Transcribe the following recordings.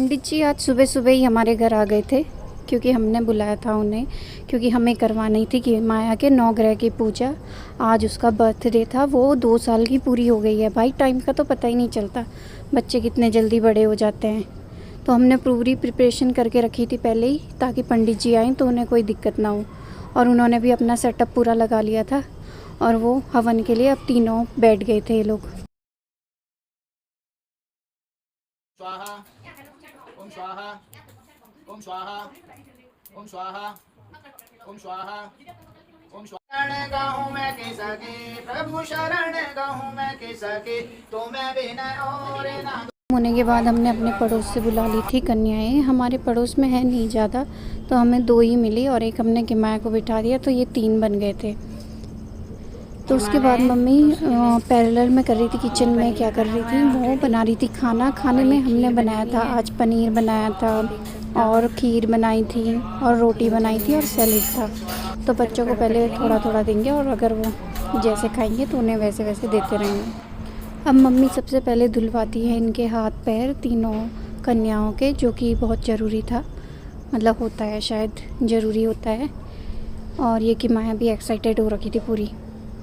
पंडित जी आज सुबह सुबह ही हमारे घर आ गए थे, क्योंकि हमने बुलाया था उन्हें, क्योंकि हमें करवानी थी कि माया के 9 ग्रह की पूजा। आज उसका बर्थडे था, वो 2 साल की पूरी हो गई है। भाई टाइम का तो पता ही नहीं चलता, बच्चे कितने जल्दी बड़े हो जाते हैं। तो हमने पूरी प्रिपरेशन करके रखी थी पहले ही, ताकि पंडित जी आएँ तो उन्हें कोई दिक्कत ना हो। और उन्होंने भी अपना सेटअप पूरा लगा लिया था और वो हवन के लिए अब तीनों बैठ गए थे ये लोग। स्वाहा ओम स्वाहा ओम स्वाहा ओम स्वाहा ओम स्वाहा ओम शरण गाऊं मैं किसके प्रभु शरण गाऊं मैं किसके तुम्हें बिना और ना। होने के बाद हमने अपने पड़ोस से बुला ली थी कन्याएं। हमारे पड़ोस में है नहीं ज़्यादा, तो हमें 2 ही मिली और एक हमने किमाया को बिठा दिया, तो ये 3 बन गए थे। तो उसके बाद मम्मी पैरेलल में कर रही थी, किचन में क्या कर रही थी, वो बना रही थी खाना। खाने में हमने बनाया था आज पनीर बनाया था और खीर बनाई थी और रोटी बनाई थी और सैलेड था। तो बच्चों को पहले थोड़ा थोड़ा देंगे और अगर वो जैसे खाएंगे तो उन्हें वैसे वैसे देते रहेंगे। अब मम्मी सबसे पहले धुलवाती है इनके हाथ पैर तीनों कन्याओं के, जो कि बहुत ज़रूरी था, मतलब होता है शायद ज़रूरी होता है। और ये कि माया भी एक्साइटेड हो रखी थी पूरी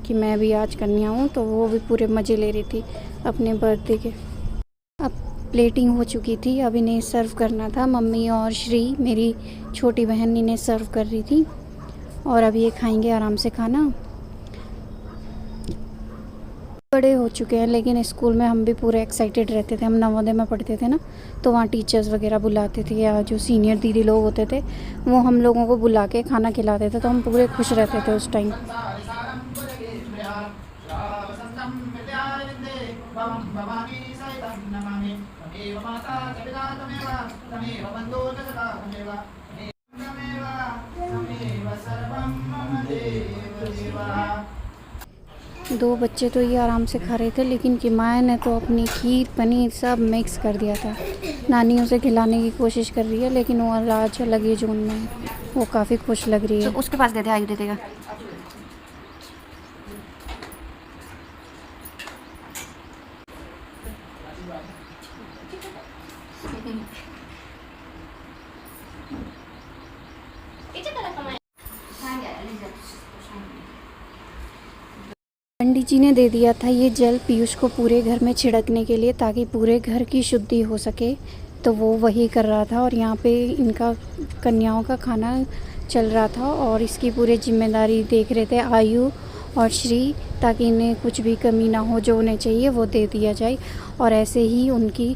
कि मैं भी आज कन्या हूँ, तो वो भी पूरे मज़े ले रही थी अपने बर्थडे के। अब प्लेटिंग हो चुकी थी, अब इन्हें सर्व करना था। मम्मी और श्री मेरी छोटी बहन इन्हें सर्व कर रही थी और अब ये खाएंगे आराम से खाना। बड़े हो चुके हैं, लेकिन स्कूल में हम भी पूरे एक्साइटेड रहते थे। हम नवोदय में पढ़ते थे ना, तो वहाँ टीचर्स वगैरह बुलाते थे या जो सीनियर दीदी लोग होते थे वो हम लोगों को बुला के खाना खिलाते थे, तो हम पूरे खुश रहते थे उस टाइम। दो बच्चे तो ये आराम से खा रहे थे, लेकिन किमाया ने तो अपनी खीर पनीर सब मिक्स कर दिया था। नानी उसे खिलाने की कोशिश कर रही है, लेकिन वो आज अलग ही जोन में है, वो काफ़ी खुश लग रही है। तो उसके पास दे दे, आयु दे देगा। पंडित जी ने दे दिया था ये जल पीयूष को पूरे घर में छिड़कने के लिए, ताकि पूरे घर की शुद्धि हो सके। तो वो वही कर रहा था और यहाँ पे इनका कन्याओं का खाना चल रहा था और इसकी पूरी जिम्मेदारी देख रहे थे आयु और श्री, ताकि इन्हें कुछ भी कमी ना हो, जो उन्हें चाहिए वो दे दिया जाए। और ऐसे ही उनकी